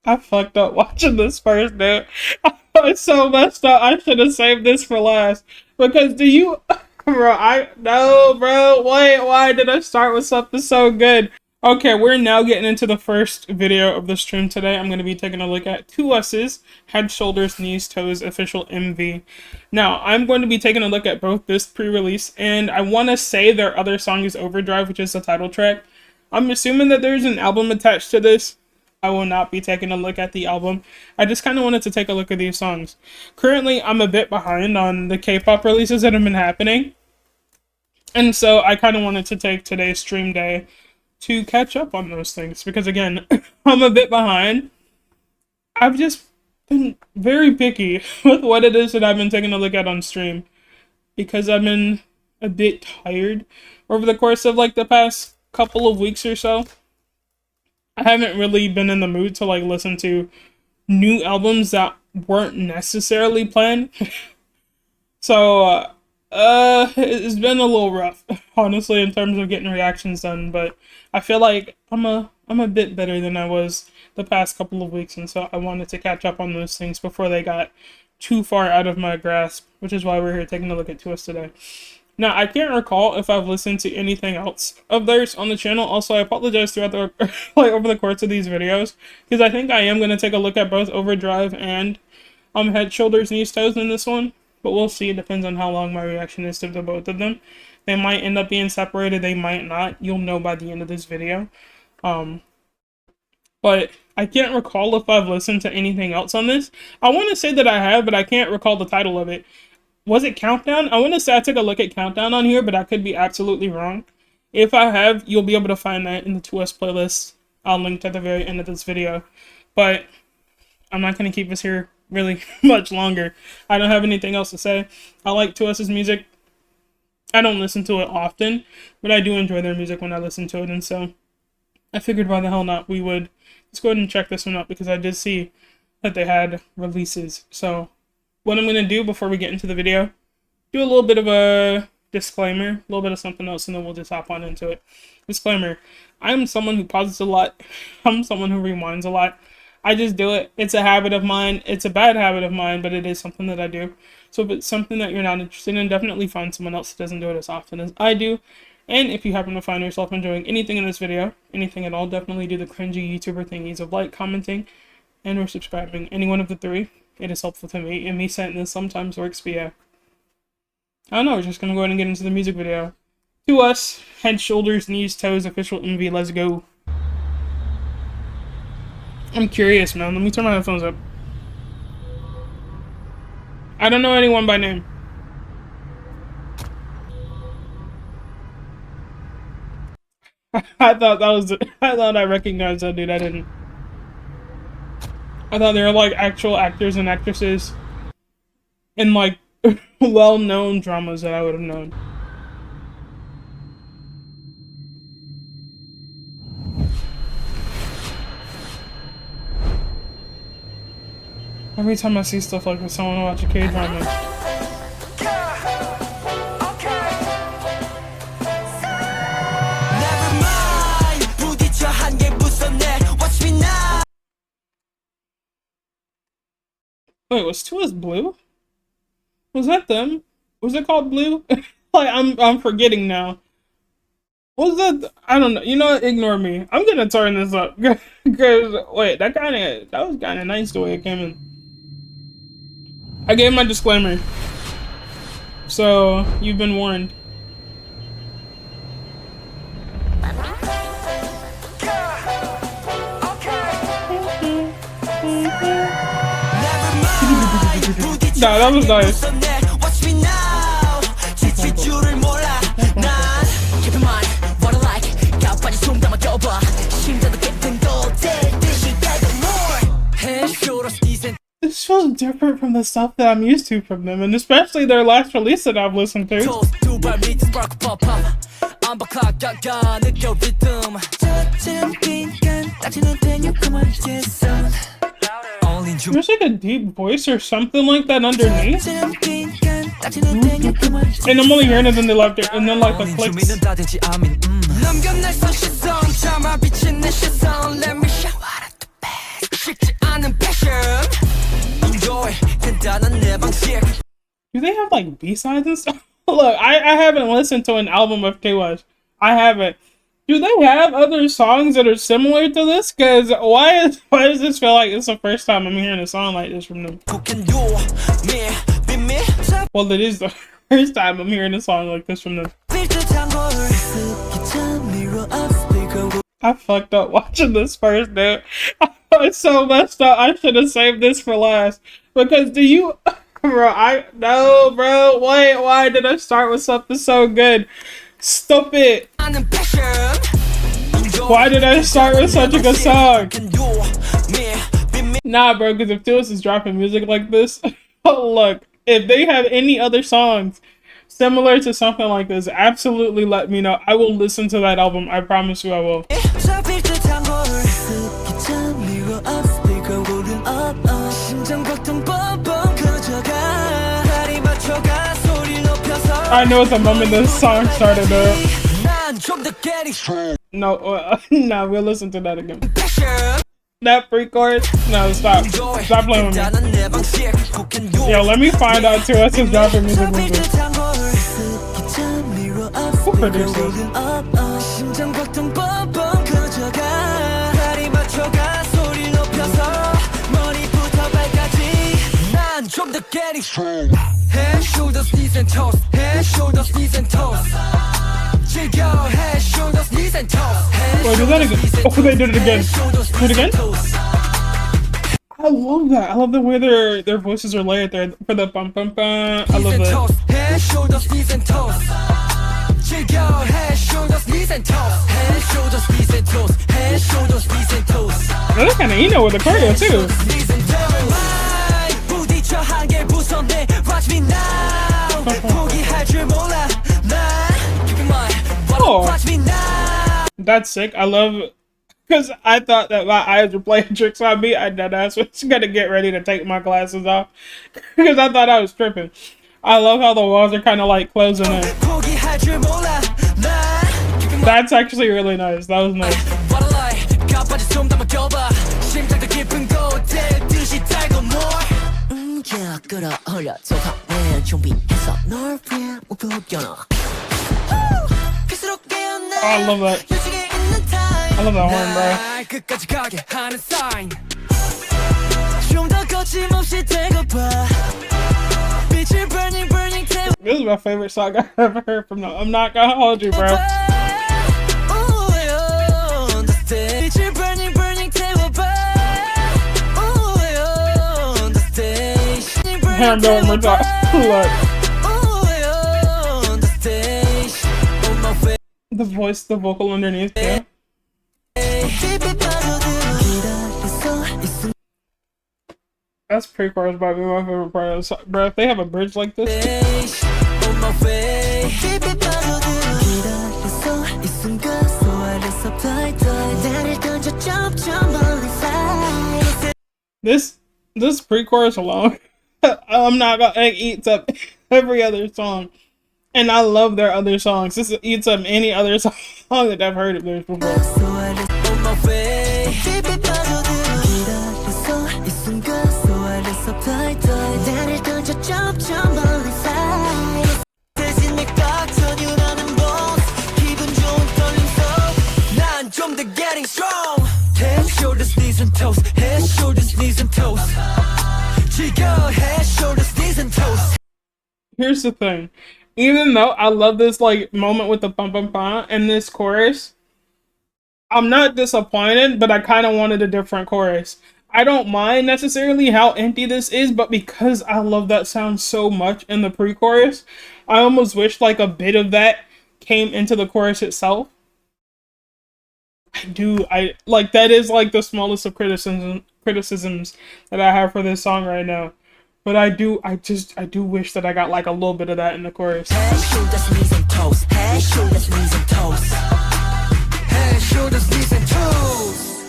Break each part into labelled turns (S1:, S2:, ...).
S1: I fucked up watching this first, dude. It's so messed up. I should have saved this for last. Because do you... Bro, no, bro. Wait, why did I start with something so good? Okay, we're now getting into the first video of the stream today. I'm going to be taking a look at TWS's Head, Shoulders, Knees, Toes Official MV. Now, I'm going to be taking a look at both this pre-release, and I want to say their other song is Overdrive, which is the title track. I'm assuming that there's an album attached to this. I will not be taking a look at the album. I just kind of wanted to take a look at these songs. Currently, I'm a bit behind on the K-pop releases that have been happening. And so I kind of wanted to take today's stream day to catch up on those things. Because again, I'm a bit behind. I've just been very picky with what it is that I've been taking a look at on stream. Because I've been a bit tired over the course of like the past couple of weeks or so. I haven't really been in the mood to like listen to new albums that weren't necessarily planned. So it's been a little rough, honestly, in terms of getting reactions done, but I feel like I'm a bit better than I was the past couple of weeks, and so I wanted to catch up on those things before they got too far out of my grasp, which is why we're here taking a look at TWS today. Now, I can't recall if I've listened to anything else of theirs on the channel. Also, I apologize throughout the over the course of these videos, because I think I am going to take a look at both Overdrive and Head, Shoulders, Knees, Toes in this one. But we'll see. It depends on how long my reaction is to the both of them. They might end up being separated. They might not. You'll know by the end of this video. But I can't recall if I've listened to anything else on this. I want to say that I have, but I can't recall the title of it. Was it Countdown? I want to say I took a look at Countdown on here, but I could be absolutely wrong. If I have, you'll be able to find that in the TWS playlist. I'll link to at the very end of this video. But I'm not going to keep us here really much longer. I don't have anything else to say. I like TWS's music. I don't listen to it often, but I do enjoy their music when I listen to it, and so I figured why the hell not we would just go ahead and check this one out, because I did see that they had releases. So what I'm going to do before we get into the video, do a little bit of a disclaimer, a little bit of something else, and then we'll just hop on into it. Disclaimer, I'm someone who pauses a lot. I'm someone who rewinds a lot. I just do it. It's a habit of mine. It's a bad habit of mine, but it is something that I do. So if it's something that you're not interested in, definitely find someone else that doesn't do it as often as I do. And if you happen to find yourself enjoying anything in this video, anything at all, definitely do the cringy YouTuber thingies of like, commenting, and or subscribing. Any one of the three. It is helpful to me, and me saying this sometimes works, but yeah. I don't know, we're just gonna go ahead and get into the music video. TWS, Head, Shoulders, Knees, Toes, Official MV, let's go. I'm curious, man. Let me turn my headphones up. I don't know anyone by name. I thought I recognized that dude, I didn't. I thought they were like actual actors and actresses in like well-known dramas that I would have known. Every time I see stuff like this, I want to watch a K-drama. Wait, was TWS Blue? Was that them? Was it called Blue? Like, I'm forgetting now. Was that? I don't know. You know what? Ignore me. I'm gonna turn this up. Because, wait, that was kind of nice the way it came in. I gave my disclaimer. So, you've been warned. Nah, that was nice. This feels different from the stuff that I'm used to from them, and especially their last release that I've listened to. There's like a deep voice or something like that underneath. And I'm only hearing it in the left ear, and then like the clicks. Do they have like B-sides and stuff? Look, I haven't listened to an album of TWS. I haven't. Do they have other songs that are similar to this? Cause why does this feel like it's the first time I'm hearing a song like this from them? Well, it is the first time I'm hearing a song like this from them. I fucked up watching this first, dude. It's so messed up. I should have saved this for last. Because do you... Bro, no, bro. Wait, why did I start with something so good? Stupid. Why did I start with such a good song? Nah, bro, because if TWS is dropping music like this... Look, if they have any other songs similar to something like this, absolutely let me know. I will listen to that album. I promise you I will. I know at the moment this song started up. No, no, we'll listen to that again. That pre-chorus? No, stop. Stop playing with me. Yo, let me find out TWS is dropping music with this. Who produced this?
S2: Head, shoulders, knees and toes. Head, shoulders, knees and toes. Head, shoulders, knees and toes.
S1: Wait, do that again. Oh, they did it again. Do it again? I love that. I love the way their voices are layered there for the bum bum bum. I love that.
S2: Head, shoulders, knees and toes. Head, shoulders, knees and toes. Head, shoulders, knees and toes. Head, shoulders, knees and toes.
S1: They're kind of emo with the choreo too. Oh, that's sick. I love, because I thought that my eyes were playing tricks on me. I was gonna get ready to take my glasses off because I thought I was tripping. I love how the walls are kind of like closing in. That's actually really nice. That was nice. Oh, I love that. I love that horn, bro. This is my favorite song I've ever heard from them. I'm not gonna hold you, bro. I'm doing more talk. Look. The voice, the vocal underneath, yeah. That's pre-chorus by me, my favorite part of the song. Bro, if they have a bridge like this. This pre-chorus alone, I'm not gonna, it eats up every other song. And I love their other songs. This eats up any other song that I've heard of theirs before. Head, shoulders, knees and toes. Head, shoulders, knees and toes. Head, shoulders, knees and toes. Here's the thing. Even though I love this like moment with the bum bum bum and this chorus, I'm not disappointed, but I kind of wanted a different chorus. I don't mind necessarily how empty this is, but because I love that sound so much in the pre-chorus, I almost wish like a bit of that came into the chorus itself. I like that is like the smallest of criticisms that I have for this song right now. But I do wish that I got like a little bit of that in the chorus. Head, shoulders, knees and toes. Head, shoulders, knees and toes. Head, shoulders, knees and toes.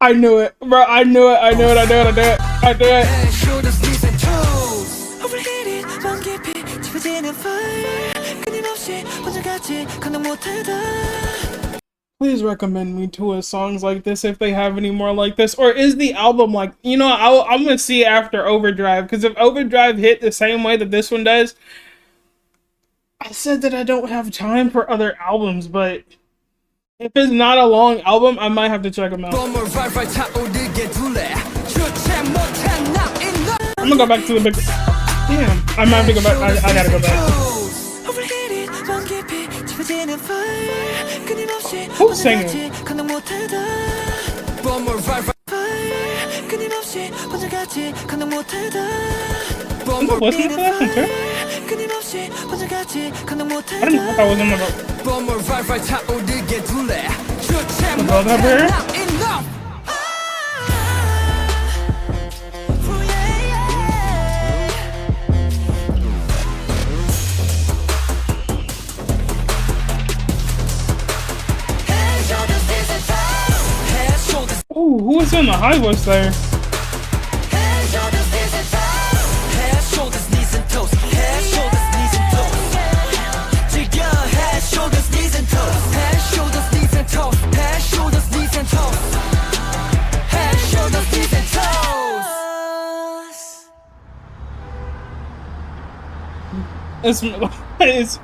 S1: I knew it, bro. I knew it. I knew it. Head, shoulders, knees and toes. Please recommend me to songs like this if they have any more like this. Or is the album like, you know, I'm going to see after Overdrive. Because if Overdrive hit the same way that this one does, I said that I don't have time for other albums, but if it's not a long album, I might have to check them out. I'm gonna go back to the big. Damn, I might have to go back. I gotta go back. Who's singing? I'm not listening to that one too. I didn't know if I was in the boat over here. Oh, who was in the high voice there?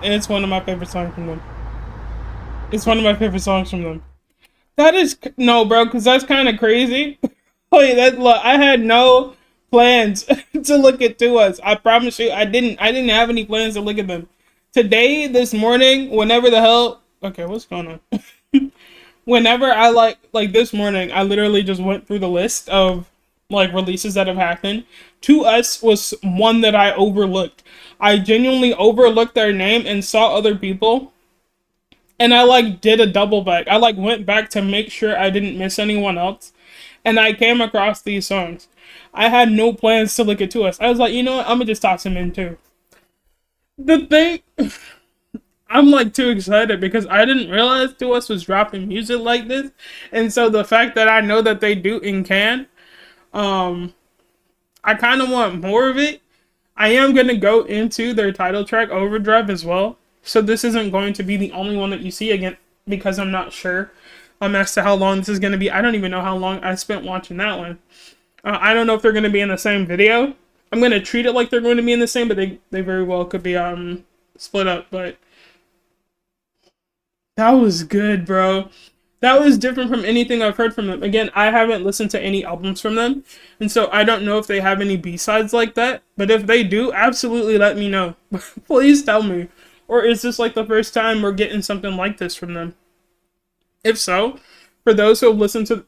S1: It's one of my favorite songs from them. It's one of my favorite songs from them. That is no, bro, because that's kind of crazy. Wait, look, I had no plans to look at TWS. I promise you, I didn't have any plans to look at them. Today, this morning, whenever the hell, okay, what's going on? Whenever I like this morning, I literally just went through the list of like releases that have happened. TWS was one that I overlooked. I genuinely overlooked their name and saw other people. And I like did a double back. I like went back to make sure I didn't miss anyone else. And I came across these songs. I had no plans to look at TWS. I was like, you know what? I'm gonna just toss them in too. The thing, I'm like too excited because I didn't realize TWS was dropping music like this. And so the fact that I know that they do and can, I kind of want more of it. I am gonna go into their title track Overdrive as well. So this isn't going to be the only one that you see again because I'm not sure as to how long this is going to be. I don't even know how long I spent watching that one. I don't know if they're going to be in the same video. I'm going to treat it like they're going to be in the same, but they very well could be split up. But that was good, bro. That was different from anything I've heard from them. Again, I haven't listened to any albums from them, and so I don't know if they have any B-sides like that. But if they do, absolutely let me know. Please tell me. Or is this like the first time we're getting something like this from them? If so, for those who have listened to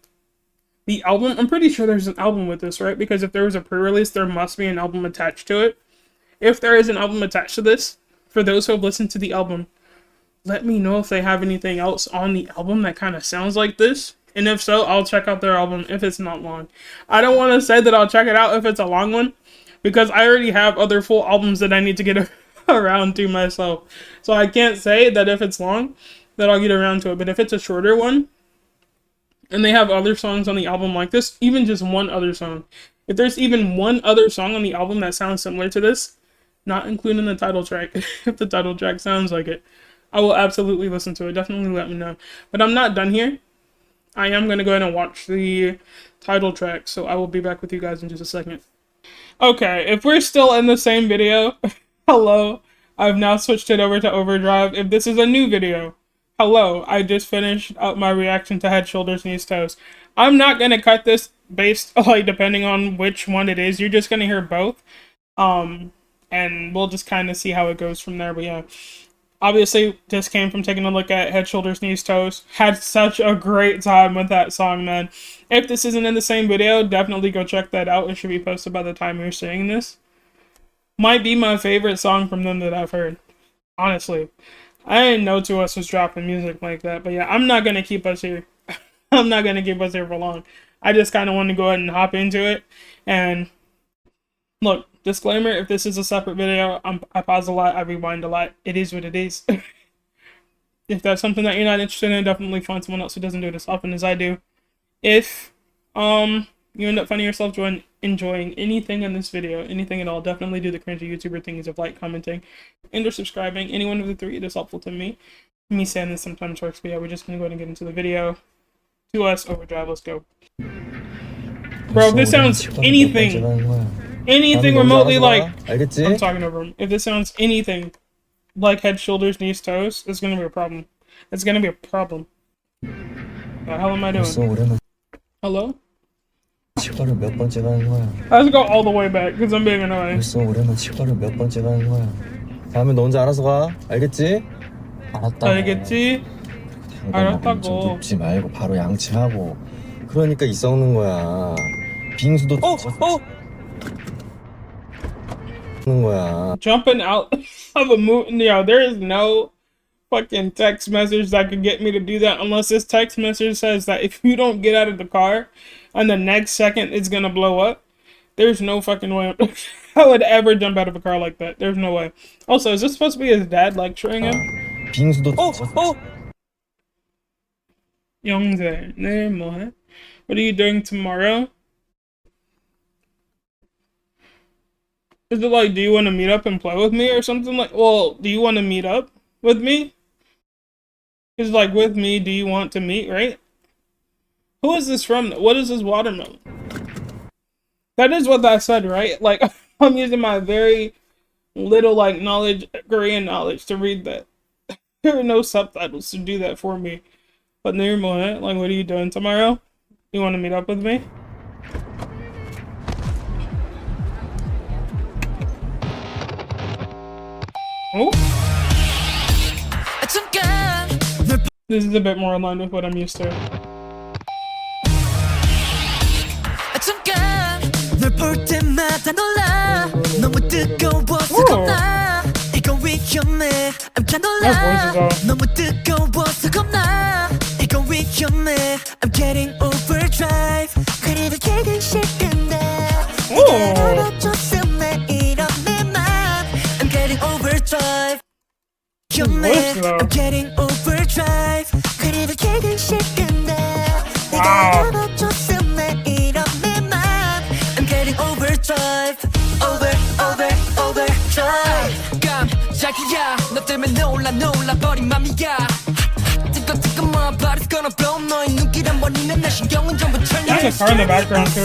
S1: the album, I'm pretty sure there's an album with this, right? Because if there was a pre-release, there must be an album attached to it. If there is an album attached to this, for those who have listened to the album, let me know if they have anything else on the album that kind of sounds like this. And if so, I'll check out their album if it's not long. I don't want to say that I'll check it out if it's a long one, because I already have other full albums that I need to get around to myself. So I can't say that if it's long that I'll get around to it. But if it's a shorter one and they have other songs on the album like this, even just one other song, if there's even one other song on the album that sounds similar to this, not including the title track, if the title track sounds like it, I will absolutely listen to it. Definitely let me know. But I'm not done here. I am going to go ahead and watch the title track, so I will be back with you guys in just a second. Okay, if we're still in the same video, hello, I've now switched it over to Overdrive. If this is a new video, hello, I just finished up my reaction to Head, Shoulders, Knees, Toes. I'm not going to cut this based, like, depending on which one it is. You're just going to hear both. And we'll just kind of see how it goes from there. But yeah, obviously, this came from taking a look at Head, Shoulders, Knees, Toes. Had such a great time with that song, man. If this isn't in the same video, definitely go check that out. It should be posted by the time you're seeing this. Might be my favorite song from them that I've heard. Honestly. I didn't know TWS was dropping music like that. But yeah, I'm not going to keep us here. I'm not going to keep us here for long. I just kind of want to go ahead and hop into it. And look, disclaimer, if this is a separate video, I pause a lot, I rewind a lot. It is what it is. If that's something that you're not interested in, definitely find someone else who doesn't do it as often as I do. If you end up finding yourself enjoying anything in this video, anything at all, definitely do the cringy YouTuber things of like, commenting, and or subscribing. Any one of the three, it is helpful to me. Me saying this sometimes works, but yeah, we're just gonna go ahead and get into the video. TWS Overdrive, let's go. Bro, if this sounds anything remotely like, I'm talking over him. If this sounds anything like head, shoulders, knees, toes, it's gonna be a problem. It's gonna be a problem. What the hell am I doing? Hello?
S3: 치과를 몇 번째 가는 거야?
S1: I have to go all the way back because I'm being annoying.
S3: 벌써 올해는 치과를 몇 번째 가는 거야? 다음에 너 혼자 알아서 가. 알겠지? 알았다고.
S1: 알겠지? 알았다고.
S3: 눕지 말고 바로 양치하고. 그러니까 이 썩는 거야. 빙수도 는 거야.
S1: Jumping out of a move. Yo, there is no fucking text message that could get me to do that unless this text message says that if you don't get out of the car and the next second it's gonna blow up. There's no fucking way I would ever jump out of a car like that. There's no way. Also, is this supposed to be his dad lecturing him?
S3: 빙수도
S1: 영재, 내일 뭐해? What are you doing tomorrow? Is it like, do you want to meet up and play with me or something like? Well, do you want to meet up with me? It's like, with me, do you want to meet, right? Who is this from? What is this watermelon? That is what that said, right? Like, I'm using my very little, like, knowledge, Korean knowledge to read that. There are no subtitles to do that for me. But near more, like, what are you doing tomorrow? You want to meet up with me? Oh. This is a bit more aligned with what I'm used to.
S2: I'm getting overdrive. I'm getting overdrive. I'm getting overdrive.
S1: Wow.
S2: I'm getting overdrive. Overdrive. 깜짝이야 너 때문에 놀라버린 맘이야. 뜨거 my body's gonna blow. 너의 눈길한 번이면 내 신경은 전부 철려.
S1: There's a car in the background too.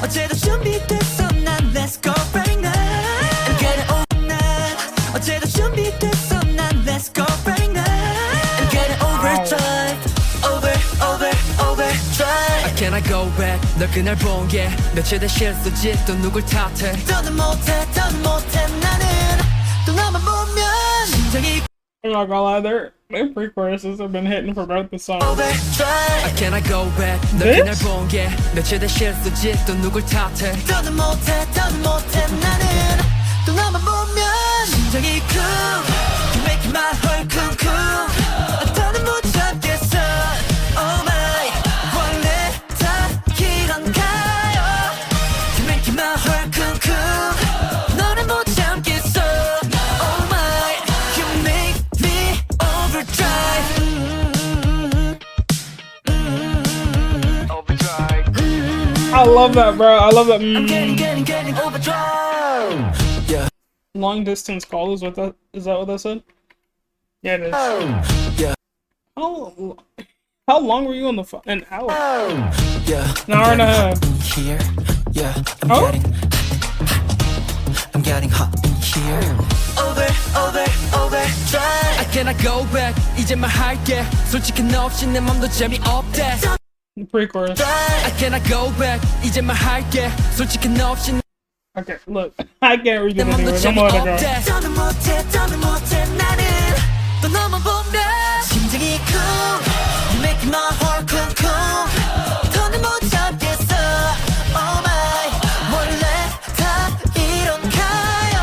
S2: 어제도 준비됐어 난 let's go right now. I'm getting overdrive. 어제도 준비됐어 난 let's go right now. I'm getting overdrive. Overdrive. Can I go back? 널 그날 본 게 며칠 된 실수지 또 누굴 탓해? 더는 못해 나는 또 너만 보면 심장이.
S1: I'm not gonna lie, their pre-choruses have been hitting for both the songs.
S2: Can I go back? 널 그날 본 게 며칠 된 실수지 또 누굴 탓해? 더는 못해 나는 또 너만 보면 심장이 쿵. You make my heart 쿵쿵. 더는 못 참겠어. Oh my. 원래 다 이런가요? You make my heart 쿵쿵. 너는 못 참겠어. Oh my. You make me overdrive.
S1: I love that, bro. I love that.
S2: I'm getting overdrive. Yeah.
S1: Long distance call is that what that said? Yeah, it is.
S2: Yeah.
S1: How long were you on the phone? An hour.
S2: Yeah.
S1: An hour and a half.
S2: Here. Yeah.
S1: Oh?
S2: I'm getting hot in here. Overdrive. I cannot go back. 이제 말할게. 솔직히 너 없이 내 맘도 재미없대.
S1: Pre-chorus.
S2: I cannot go back. 이제 말할게. 솔직히 너 없이.
S1: Okay, look. I can't read it anyway. I'm gonna go.
S2: 더는 못해 나는 또 너만 보면 심장이 쿵. You make my heart 쿵쿵. 더는 못 참겠어. Oh my. 원래 다 이런가요?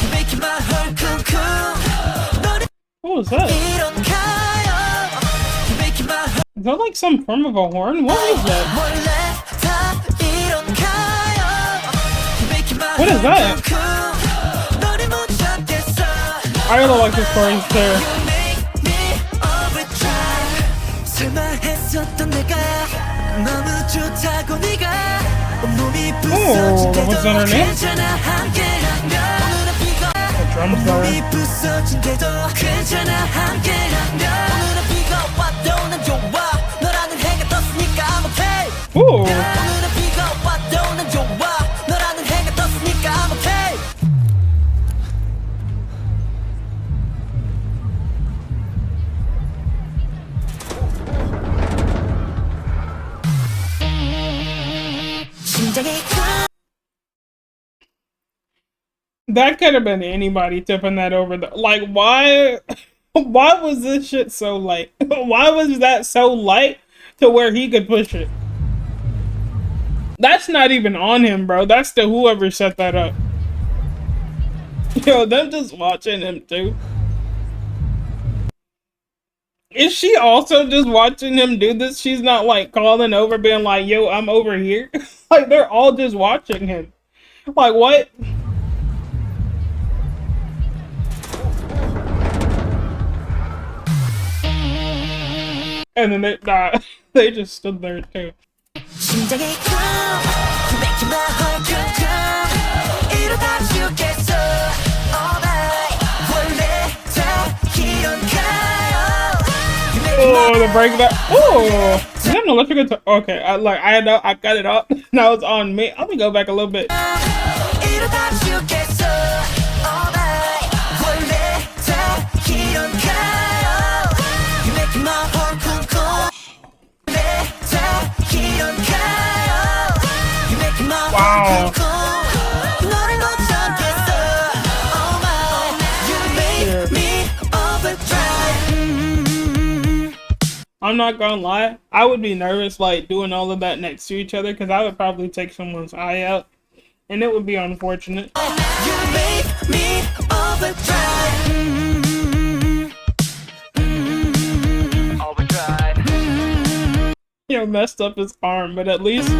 S2: You make my heart 쿵쿵. 너는
S1: What was that?
S2: 이런가요? You make my heart.
S1: Is that like some form of a horn? What is that?
S2: 원래 다 이런가요? You make my
S1: What is that?
S2: 쿵쿵. 너를 못 참겠어.
S1: I really like this chorus there.
S2: 설마했었던 내가 너무 좋다고 네가 온몸이
S1: Oh, what's that her name?
S2: 괜찮아 함께라면 오늘은 비가
S1: drums though.
S2: 몸이 부서진데도 괜찮아 함께라면 오늘은 비가 와도 난 좋아 너라는 해가 떴으니까 I'm okay
S1: Ooh.
S2: 오늘은 비가 와도 난 좋아 너라는 해가 떴으니까 I'm okay 심장이
S1: That could have been anybody tipping that over the like why why was this shit so light? Why was that so light to where he could push it? That's not even on him, bro. That's the whoever set that up. Yo, them just watching him too. Is she also just watching him do this? She's not like calling over being like, yo, I'm over here. Like they're all just watching him. Like what? And then they just stood there too.
S2: 심장이 You make my heart come 이러다 죽겠어 Alright 원래 다 이런가요 You make my
S1: Oh, the break that. Oh, is that an electric guitar? Okay, I got it up. Now it's on me. Let me go back a little bit.
S2: 이러다 죽겠어 Alright 원래 다 이런가요 You make my heart come 원래 다 이런가요 You make my
S1: Wow.
S2: heart come 너를 못 참겠어 Oh my You make me overdrive
S1: I'm not gonna lie. I would be nervous like doing all of that next to each other because I would probably take someone's eye out, and it would be unfortunate.
S2: You make me overdrive Overdrive
S1: He messed up his arm, but at least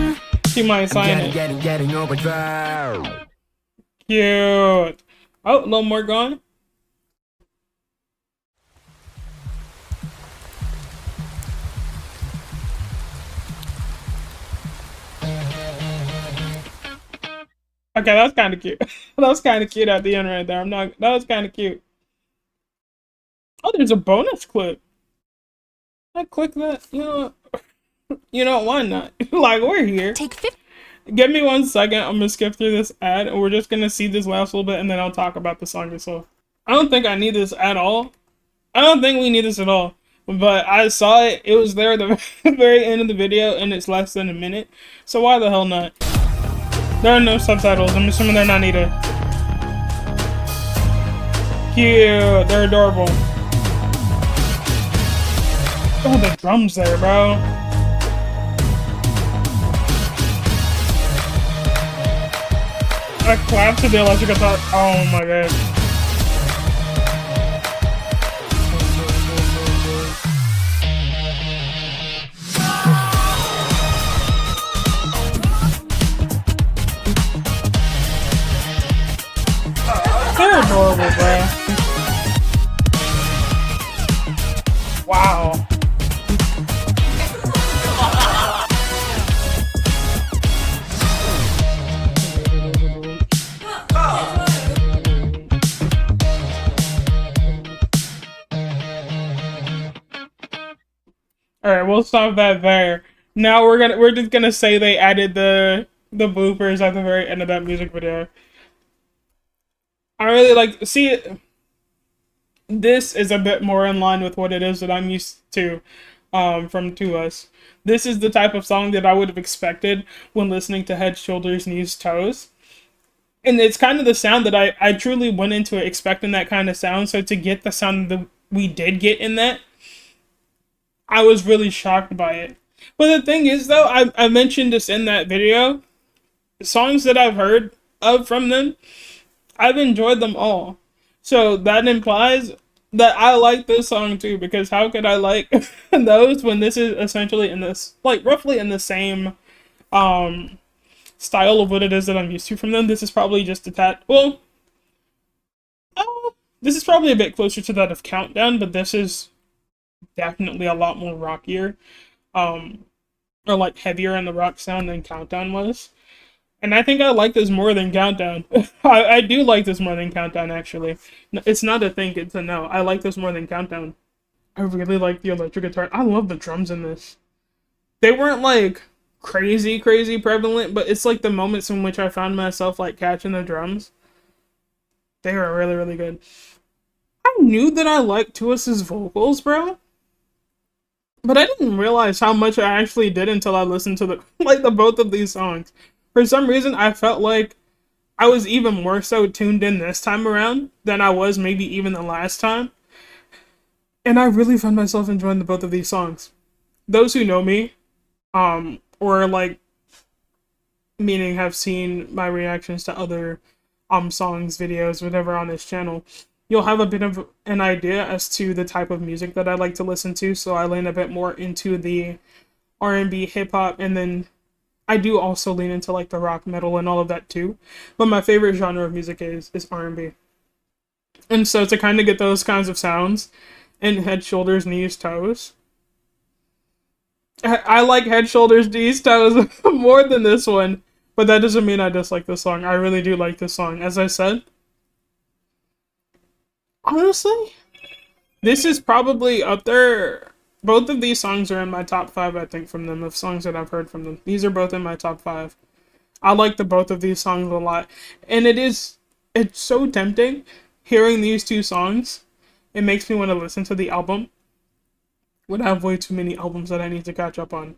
S1: he might sign it.
S2: Getting overdrive
S1: Cute. Oh, a little more gone. Okay, that's kind of cute. That was kind of cute at the end right there. That was kind of cute. Oh, there's a bonus clip. I click that. You know, why not? Like, we're here.
S4: Take 50.
S1: Give me 1 second. I'm gonna skip through this ad, and we're just gonna see this last little bit, and then I'll talk about the song itself. I don't think I need this at all. I don't think we need this at all. But I saw it. It was there at the very end of the video, and it's less than a minute. So why the hell not? There are no subtitles. I'm assuming they're not needed. Cute. They're adorable. Oh, the drums there, bro. I clapped to the electric guitar. Oh my god. They're adorable, bro. Wow. Alright, we'll stop that there. Now we're just gonna say they added the bloopers at the very end of that music video. I really like see this is a bit more in line with what it is that I'm used to from TWS. This is the type of song that I would have expected when listening to Head, Shoulders, Knees, Toes. And it's kind of the sound that I truly went into it expecting that kind of sound. So to get the sound that we did get in that, I was really shocked by it. But the thing is, though, I mentioned this in that video. Songs that I've heard of from them, I've enjoyed them all. So that implies that I like this song too, because how could I like those when this is essentially in this, like, roughly in the same style of what it is that I'm used to from them. This is probably just a tad, well, this is probably a bit closer to that of Countdown, but this is definitely a lot more rockier, or like heavier in the rock sound than Countdown was. And I think I like this more than Countdown. I do like this more than Countdown, actually. It's not a think, it's a no. I like this more than Countdown. I really like the electric guitar. I love the drums in this. They weren't like crazy, crazy prevalent, but it's like the moments in which I found myself like catching the drums. They were really, really good. I knew that I liked TWS's vocals, bro. But I didn't realize how much I actually did until I listened to the both of these songs. For some reason, I felt like I was even more so tuned in this time around than I was maybe even the last time. And I really found myself enjoying both of these songs. Those who know me, or like, meaning have seen my reactions to other songs, videos, whatever on this channel, you'll have a bit of an idea as to the type of music that I like to listen to. So I lean a bit more into the R&B, hip hop, and then I do also lean into like the rock, metal, and all of that too. But my favorite genre of music is R&B. And so to kind of get those kinds of sounds in Head, Shoulders, Knees, Toes, I like Head, Shoulders, Knees, Toes more than this one. But that doesn't mean I dislike this song. I really do like this song. As I said, honestly, this is probably up there. Both of these songs are in my top 5, I think, from them, of songs that I've heard from them. These are both in my top 5. I like both of these songs a lot. And it's so tempting hearing these two songs. It makes me want to listen to the album. But I have way too many albums that I need to catch up on.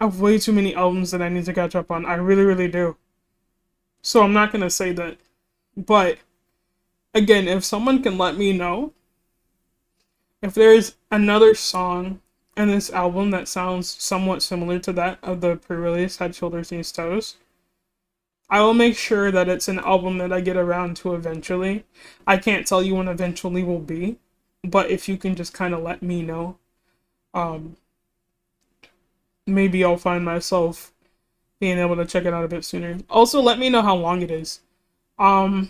S1: I have way too many albums that I need to catch up on. I really, really do. So I'm not going to say that. But, again, if someone can let me know if there's another song in this album that sounds somewhat similar to that of the pre-release Head, Shoulders, Knees, Toes, I will make sure that it's an album that I get around to eventually. I can't tell you when eventually will be, but if you can just kind of let me know, maybe I'll find myself being able to check it out a bit sooner. Also, let me know how long it is. Well,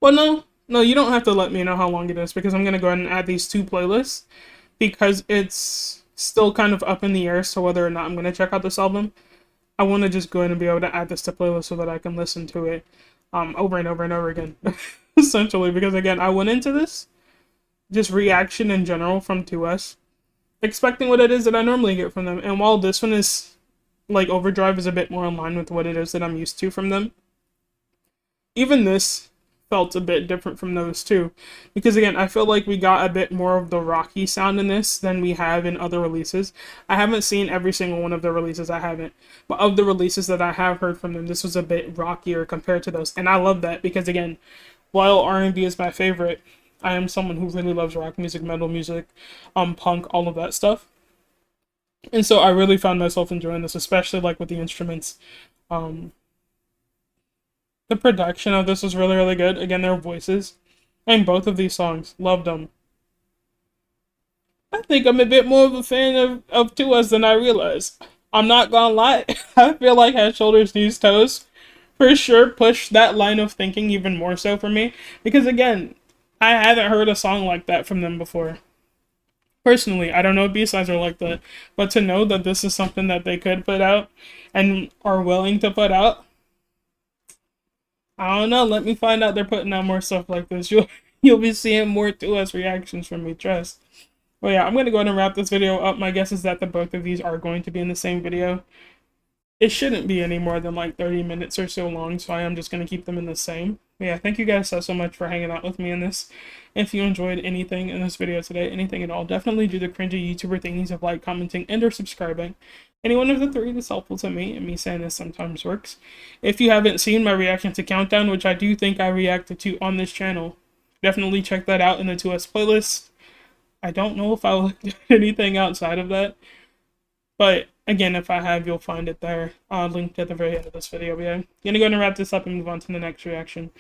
S1: no, you don't have to let me know how long it is, because I'm going to go ahead and add these 2 playlists, because it's still kind of up in the air as to whether or not I'm going to check out this album. I want to just go ahead and be able to add this to playlist so that I can listen to it over and over and over again, essentially, because again, I went into this just reaction in general from TWS, expecting what it is that I normally get from them. And while this one is, like, Overdrive is a bit more in line with what it is that I'm used to from them, even this felt a bit different from those two. Because, again, I feel like we got a bit more of the rocky sound in this than we have in other releases. I haven't seen every single one of the releases, I haven't. But of the releases that I have heard from them, this was a bit rockier compared to those. And I love that, because, again, while R&B is my favorite, I am someone who really loves rock music, metal music, punk, all of that stuff. And so I really found myself enjoying this, especially like with the instruments. The production of this was really, really good. Again, their voices. And both of these songs, loved them. I think I'm a bit more of a fan of TWS than I realized. I'm not gonna lie. I feel like Head, Shoulders, Knees, Toes for sure pushed that line of thinking even more so for me. Because again, I haven't heard a song like that from them before. Personally, I don't know if B-sides are like that, but to know that this is something that they could put out and are willing to put out, I don't know. Let me find out they're putting out more stuff like this. You'll be seeing more TWS reactions from me, trust. Well, yeah, I'm going to go ahead and wrap this video up. My guess is that the both of these are going to be in the same video. It shouldn't be any more than like 30 minutes or so long, so I am just going to keep them in the same. But yeah, thank you guys so much for hanging out with me in this. If you enjoyed anything in this video today, anything at all, definitely do the cringy YouTuber thingies of like, commenting, and or subscribing. Any one of the 3 is helpful to me, and me saying this sometimes works. If you haven't seen my reaction to Countdown, which I do think I reacted to on this channel, definitely check that out in the 2S playlist. I don't know if I looked at anything outside of that, but again, if I have, you'll find it there, linked at the very end of this video. But yeah, I'm gonna go ahead and wrap this up and move on to the next reaction.